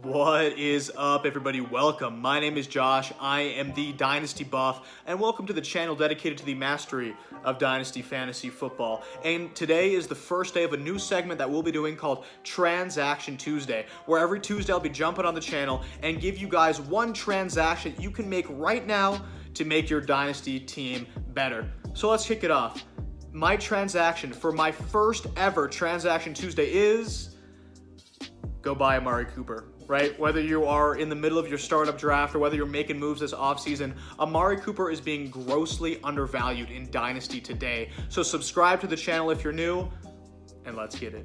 What is up, everybody? Welcome. My name is Josh. I am the Dynasty buff, and welcome to the channel dedicated to the mastery of Dynasty Fantasy Football. And today is the first day of a new segment that we'll be doing called Transaction Tuesday, where every Tuesday I'll be jumping on the channel and give you guys one transaction you can make right now to make your Dynasty team better. So let's kick it off. My transaction for my first ever Transaction Tuesday is go buy Amari Cooper. Right? Whether you are in the middle of your startup draft or whether you're making moves this offseason, Amari Cooper is being grossly undervalued in Dynasty today. So subscribe to the channel if you're new, and let's get it.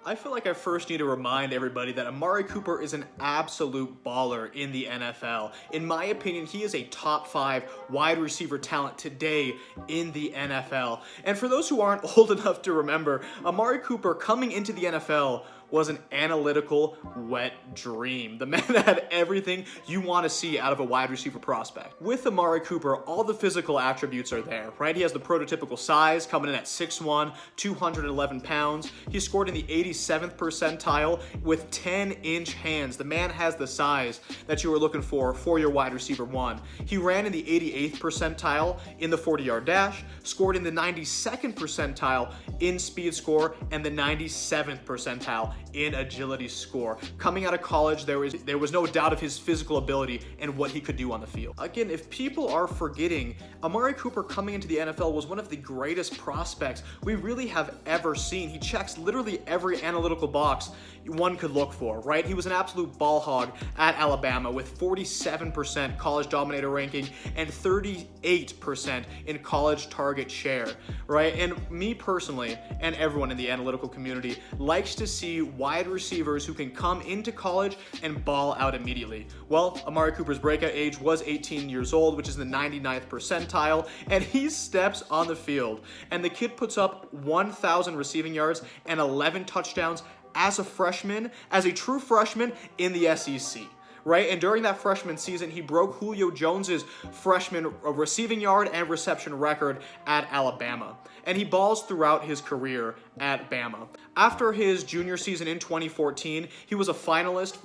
I feel like I first need to remind everybody that Amari Cooper is an absolute baller in the NFL. In my opinion, he is a top 5 wide receiver talent today in the NFL. And for those who aren't old enough to remember, Amari Cooper coming into the NFL was an analytical wet dream. The man had everything you want to see out of a wide receiver prospect. With Amari Cooper, all the physical attributes are there, right? He has the prototypical size, coming in at 6'1", 211 pounds. He scored in the 87th percentile with 10-inch hands. The man has the size that you were looking for your wide receiver one. He ran in the 88th percentile in the 40-yard dash, scored in the 92nd percentile in speed score, and the 97th percentile in agility score. Coming out of college, there was no doubt of his physical ability and what he could do on the field. Again, if people are forgetting, Amari Cooper coming into the NFL was one of the greatest prospects we really have ever seen. He checks literally every analytical box one could look for, right? He was an absolute ball hog at Alabama with 47% college dominator ranking and 38% in college target share, right? And me personally, and everyone in the analytical community, likes to see wide receivers who can come into college and ball out immediately. Well, Amari Cooper's breakout age was 18 years old, which is the 99th percentile, and he steps on the field, and the kid puts up 1,000 receiving yards and 11 touchdowns as a true freshman in the SEC. Right? And during that freshman season, he broke Julio Jones's freshman receiving yard and reception record at Alabama. And he balls throughout his career at Bama. After his junior season in 2014, he was a finalist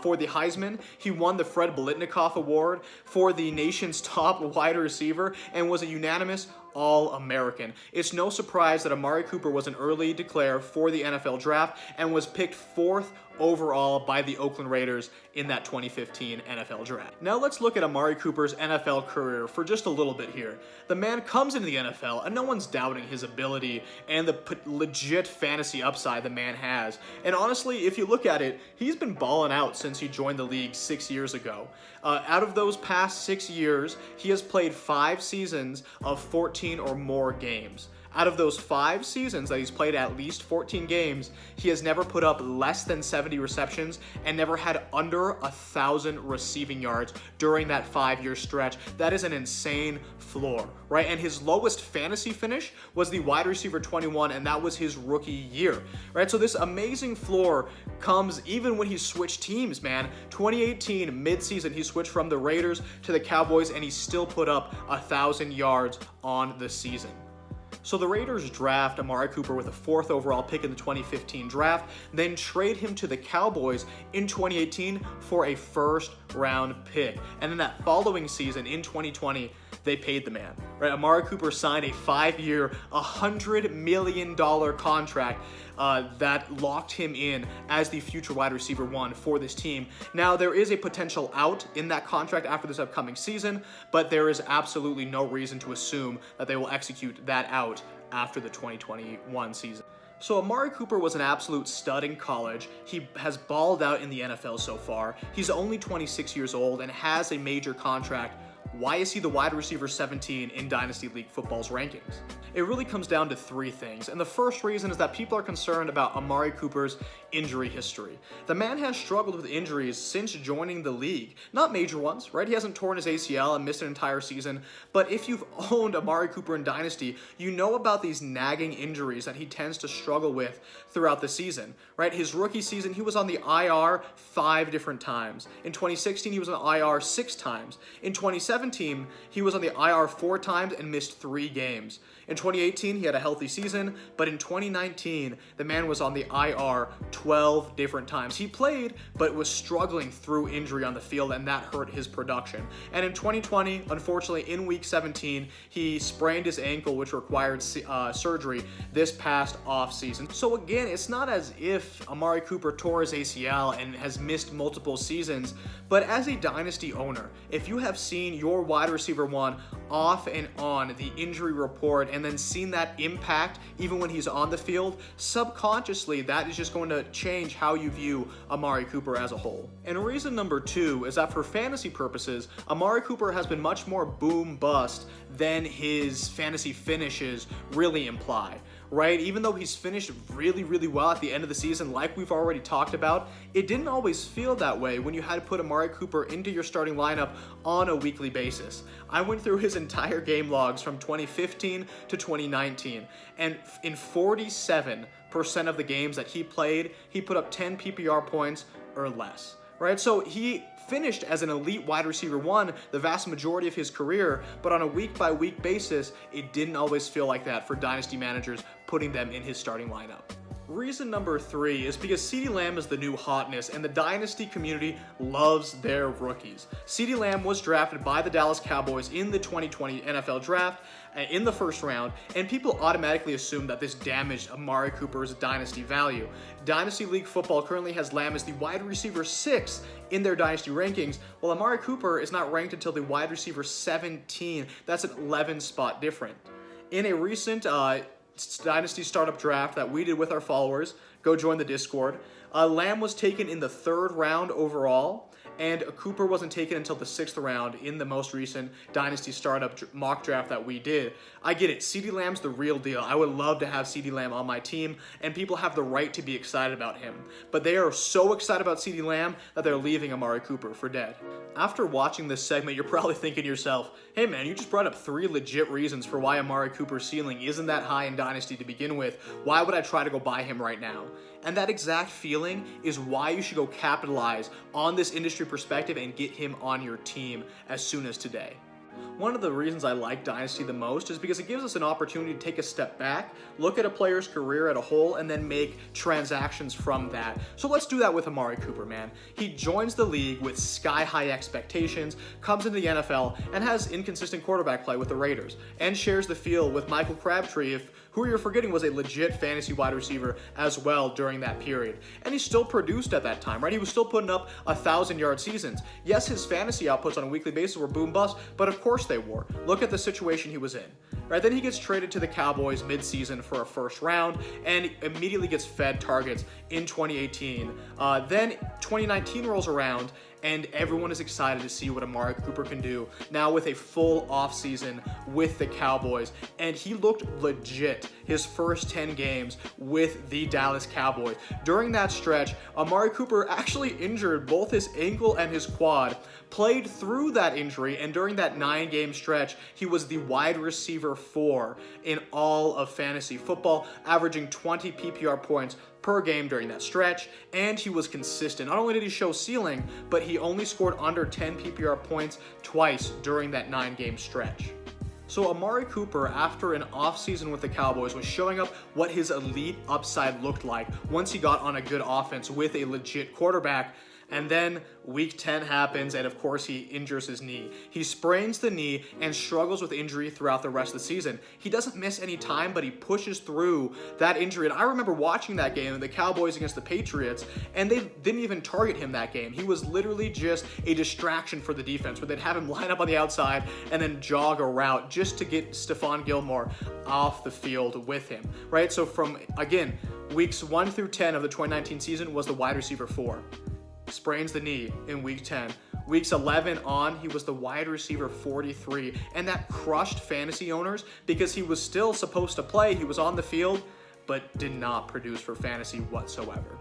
for the Heisman. He won the Fred Biletnikoff Award for the nation's top wide receiver and was a unanimous All-American. It's no surprise that Amari Cooper was an early declare for the NFL draft and was picked 4th overall by the Oakland Raiders in that 2015 NFL draft. Now let's look at Amari Cooper's NFL career for just a little bit here. The man comes into the NFL and no one's doubting his ability and the legit fantasy upside the man has. And honestly, if you look at it, he's been balling out since he joined the league 6 years ago. Out of those past 6 years, he has played 5 seasons of 14 or more games. Out of those 5 seasons that he's played at least 14 games, he has never put up less than 70 receptions and never had under 1,000 receiving yards during that 5-year stretch. That is an insane floor, right? And his lowest fantasy finish was the wide receiver 21, and that was his rookie year, right? So this amazing floor comes even when he switched teams, man. 2018 midseason, he switched from the Raiders to the Cowboys, and he still put up 1,000 yards on the season. So the Raiders draft Amari Cooper with a 4th overall pick in the 2015 draft, then trade him to the Cowboys in 2018 for a 1st-round pick. And then that following season in 2020, they paid the man, right? Amari Cooper signed a 5-year, $100 million contract that locked him in as the future wide receiver 1 for this team. Now, there is a potential out in that contract after this upcoming season, but there is absolutely no reason to assume that they will execute that out after the 2021 season. So Amari Cooper was an absolute stud in college. He has balled out in the NFL so far. He's only 26 years old and has a major contract why is he the wide receiver 17 in Dynasty League Football's rankings? It really comes down to three things, and the first reason is that people are concerned about Amari Cooper's injury history. The man has struggled with injuries since joining the league. Not major ones, right? He hasn't torn his ACL and missed an entire season, but if you've owned Amari Cooper in Dynasty, you know about these nagging injuries that he tends to struggle with throughout the season, right? His rookie season, he was on the IR 5 different times. In 2016, he was on the IR 6 times. In 2017, he was on the IR 4 times and missed 3 games. In 2018, he had a healthy season, but in 2019, the man was on the IR 12 different times. He played, but was struggling through injury on the field, and that hurt his production. And in 2020, unfortunately, in week 17, he sprained his ankle, which required surgery this past offseason. So again, it's not as if Amari Cooper tore his ACL and has missed multiple seasons, but as a Dynasty owner, if you have seen your wide receiver 1 off and on the injury report and then seen that impact even when he's on the field, subconsciously that is just going to change how you view Amari Cooper as a whole. And reason number 2 is that for fantasy purposes, Amari Cooper has been much more boom bust than his fantasy finishes really imply. Right? Even though he's finished really, really well at the end of the season, like we've already talked about, it didn't always feel that way when you had to put Amari Cooper into your starting lineup on a weekly basis. I went through his entire game logs from 2015 to 2019, and in 47% of the games that he played, he put up 10 PPR points or less. Right? So he finished as an elite wide receiver 1 the vast majority of his career, but on a week-by-week basis, it didn't always feel like that for Dynasty managers putting them in his starting lineup. Reason number 3 is because CeeDee Lamb is the new hotness, and the Dynasty community loves their rookies. CeeDee Lamb was drafted by the Dallas Cowboys in the 2020 NFL Draft in the first round, and people automatically assume that this damaged Amari Cooper's Dynasty value. Dynasty League Football currently has Lamb as the wide receiver 6 in their Dynasty rankings, while Amari Cooper is not ranked until the wide receiver 17. That's an 11 spot different. In a recent Dynasty startup draft that we did with our followers, go join the Discord, Lamb was taken in the 3rd round overall, and Cooper wasn't taken until the 6th round in the most recent Dynasty startup mock draft that we did. I get it, CeeDee Lamb's the real deal. I would love to have CeeDee Lamb on my team, and people have the right to be excited about him. But they are so excited about CeeDee Lamb that they're leaving Amari Cooper for dead. After watching this segment, you're probably thinking to yourself, hey man, you just brought up 3 legit reasons for why Amari Cooper's ceiling isn't that high in Dynasty to begin with. Why would I try to go buy him right now? And that exact feeling is why you should go capitalize on this industry perspective and get him on your team as soon as today. One of the reasons I like Dynasty the most is because it gives us an opportunity to take a step back, look at a player's career at a whole, and then make transactions from that. So let's do that with Amari Cooper, man. He joins the league with sky-high expectations, comes into the NFL, and has inconsistent quarterback play with the Raiders, and shares the field with Michael Crabtree, who you're forgetting was a legit fantasy wide receiver as well during that period. And he still produced at that time, right? He was still putting up 1,000-yard seasons. Yes, his fantasy outputs on a weekly basis were boom bust, but of course they were. Look at the situation he was in. Right, then he gets traded to the Cowboys mid-season for a 1st round and immediately gets fed targets in 2018. Then 2019 rolls around and everyone is excited to see what Amari Cooper can do now with a full offseason with the Cowboys. And he looked legit his first 10 games with the Dallas Cowboys. During that stretch, Amari Cooper actually injured both his ankle and his quad, played through that injury, and during that 9-game stretch, he was the wide receiver 4 in all of fantasy football, averaging 20 PPR points per game during that stretch, and he was consistent. Not only did he show ceiling, but he only scored under 10 PPR points twice during that 9-game stretch. So Amari Cooper, after an offseason with the Cowboys, was showing up what his elite upside looked like once he got on a good offense with a legit quarterback. And then week 10 happens, and of course he injures his knee. He sprains the knee and struggles with injury throughout the rest of the season. He doesn't miss any time, but he pushes through that injury. And I remember watching that game, the Cowboys against the Patriots, and they didn't even target him that game. He was literally just a distraction for the defense, where they'd have him line up on the outside and then jog a route just to get Stephon Gilmore off the field with him, right? So from, again, weeks 1 through 10 of the 2019 season was the wide receiver 4. Sprains the knee in week 10. Weeks 11 on, he was the wide receiver 43, and that crushed fantasy owners because he was still supposed to play. He was on the field, but did not produce for fantasy whatsoever.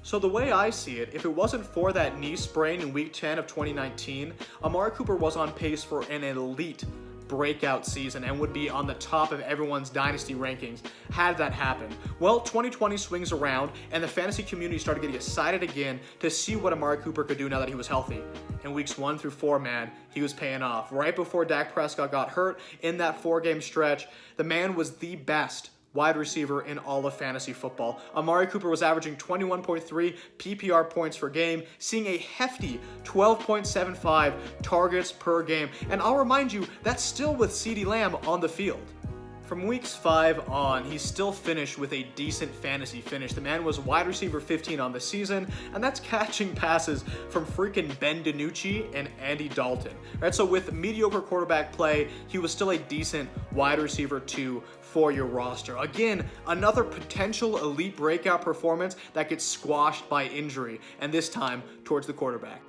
So the way I see it, if it wasn't for that knee sprain in week 10 of 2019, Amari Cooper was on pace for an elite breakout season and would be on the top of everyone's dynasty rankings had that happened. Well, 2020 swings around and the fantasy community started getting excited again to see what Amari Cooper could do now that he was healthy. In weeks 1 through 4, man, he was paying off. Right before Dak Prescott got hurt in that 4-game stretch, the man was the best wide receiver in all of fantasy football. Amari Cooper was averaging 21.3 PPR points per game, seeing a hefty 12.75 targets per game. And I'll remind you, that's still with CeeDee Lamb on the field. From weeks 5 on, he still finished with a decent fantasy finish. The man was wide receiver 15 on the season, and that's catching passes from freaking Ben DiNucci and Andy Dalton. Right, so with mediocre quarterback play, he was still a decent wide receiver 2 for your roster. Again, another potential elite breakout performance that gets squashed by injury, and this time towards the quarterback.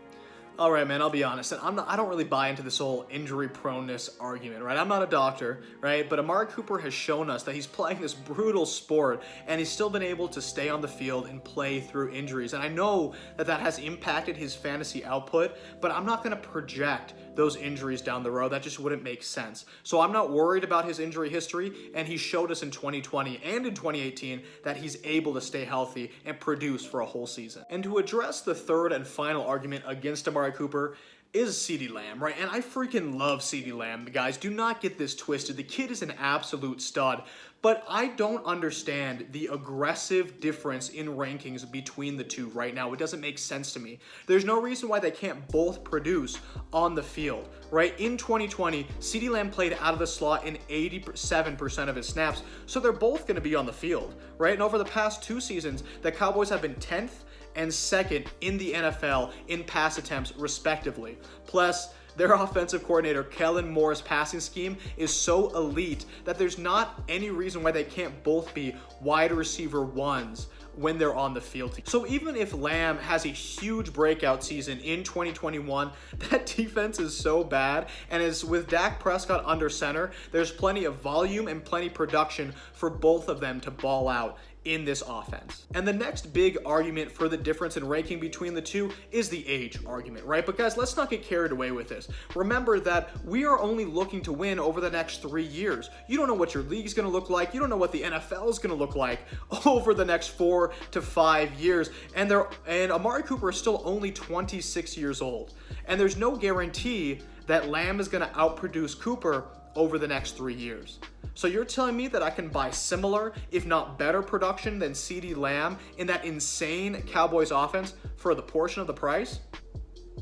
All right, man, I'll be honest. I don't really buy into this whole injury proneness argument, right? I'm not a doctor, right? But Amari Cooper has shown us that he's playing this brutal sport, and he's still been able to stay on the field and play through injuries. And I know that that has impacted his fantasy output, but I'm not going to project those injuries down the road. That just wouldn't make sense. So I'm not worried about his injury history, and he showed us in 2020 and in 2018 that he's able to stay healthy and produce for a whole season. And to address the third and final argument against Amari Cooper is CeeDee Lamb, right? And I freaking love CeeDee Lamb, guys. Do not get this twisted. The kid is an absolute stud. But I don't understand the aggressive difference in rankings between the two right now. It doesn't make sense to me. There's no reason why they can't both produce on the field, right? In 2020, CeeDee Lamb played out of the slot in 87% of his snaps, so they're both going to be on the field, right? And over the past 2 seasons, the Cowboys have been 10th and 2nd in the NFL in pass attempts, respectively. Plus, their offensive coordinator, Kellen Moore's passing scheme is so elite that there's not any reason why they can't both be wide receiver 1s when they're on the field. So even if Lamb has a huge breakout season in 2021, that defense is so bad, and as with Dak Prescott under center, there's plenty of volume and plenty of production for both of them to ball out in this offense. And the next big argument for the difference in ranking between the two is the age argument, right? But guys, let's not get carried away with this. Remember that we are only looking to win over the next 3 years. You don't know what your league's gonna look like. You don't know what the NFL is gonna look like over the next 4 to 5 years. And Amari Cooper is still only 26 years old. And there's no guarantee that Lamb is gonna outproduce Cooper over the next 3 years. So you're telling me that I can buy similar, if not better production than CeeDee Lamb in that insane Cowboys offense for the portion of the price?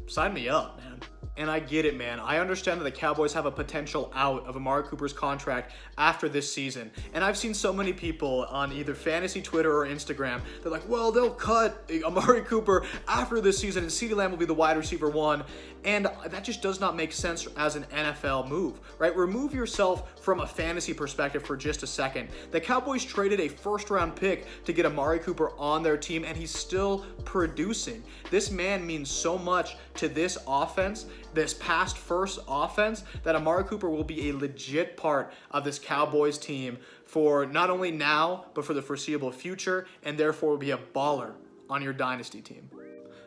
Sign me up, man. And I get it, man. I understand that the Cowboys have a potential out of Amari Cooper's contract after this season. And I've seen so many people on either fantasy Twitter or Instagram, they're like, well, they'll cut Amari Cooper after this season and CeeDee Lamb will be the wide receiver 1. And that just does not make sense as an NFL move, right? Remove yourself from a fantasy perspective for just a second. The Cowboys traded a first-round pick to get Amari Cooper on their team, and he's still producing. This man means so much to this offense, this past first offense, that Amari Cooper will be a legit part of this Cowboys team for not only now, but for the foreseeable future, and therefore will be a baller on your dynasty team.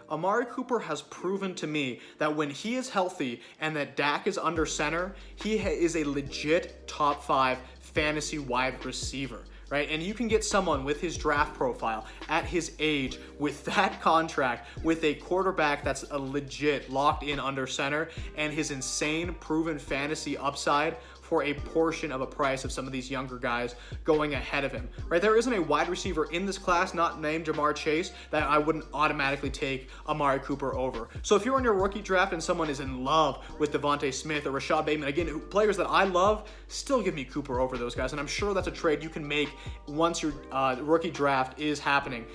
Amari Cooper has proven to me that when he is healthy and that Dak is under center, he is a legit top 5 fantasy wide receiver, right? And you can get someone with his draft profile at his age with that contract, with a quarterback that's a legit locked in under center and his insane proven fantasy upside for a portion of a price of some of these younger guys going ahead of him, right? There isn't a wide receiver in this class not named Jamar Chase that I wouldn't automatically take Amari Cooper over. So if you're in your rookie draft and someone is in love with Devontae Smith or Rashad Bateman, again, players that I love, still give me Cooper over those guys. And I'm sure that's a trade you can make once your rookie draft is happening.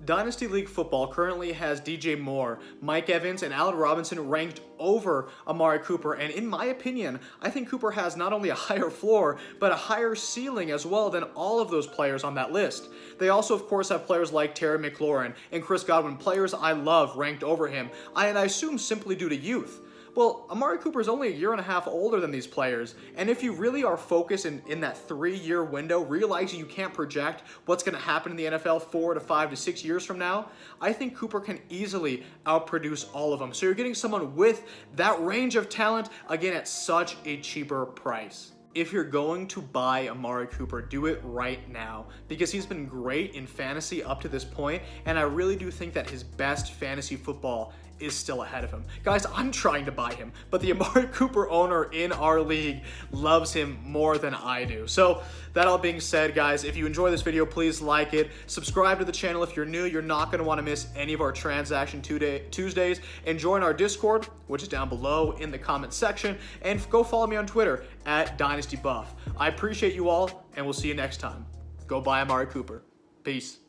Dynasty League football currently has DJ Moore, Mike Evans, and Allen Robinson ranked over Amari Cooper, and in my opinion, I think Cooper has not only a higher floor, but a higher ceiling as well than all of those players on that list. They also, of course, have players like Terry McLaurin and Chris Godwin, players I love, ranked over him, and I assume simply due to youth. Well, Amari Cooper is only a year and a half older than these players, and if you really are focused in that 3-year window, realizing you can't project what's going to happen in the NFL 4 to 5 to 6 years from now, I think Cooper can easily outproduce all of them. So you're getting someone with that range of talent, again, at such a cheaper price. If you're going to buy Amari Cooper, do it right now, because he's been great in fantasy up to this point, and I really do think that his best fantasy football is still ahead of him. Guys, I'm trying to buy him, but the Amari Cooper owner in our league loves him more than I do. So that all being said, guys, if you enjoy this video, please like it. Subscribe to the channel if you're new. You're not going to want to miss any of our Transaction Tuesdays. And join our Discord, which is down below in the comments section. And go follow me on Twitter at DynastyBuff. I appreciate you all, and we'll see you next time. Go buy Amari Cooper. Peace.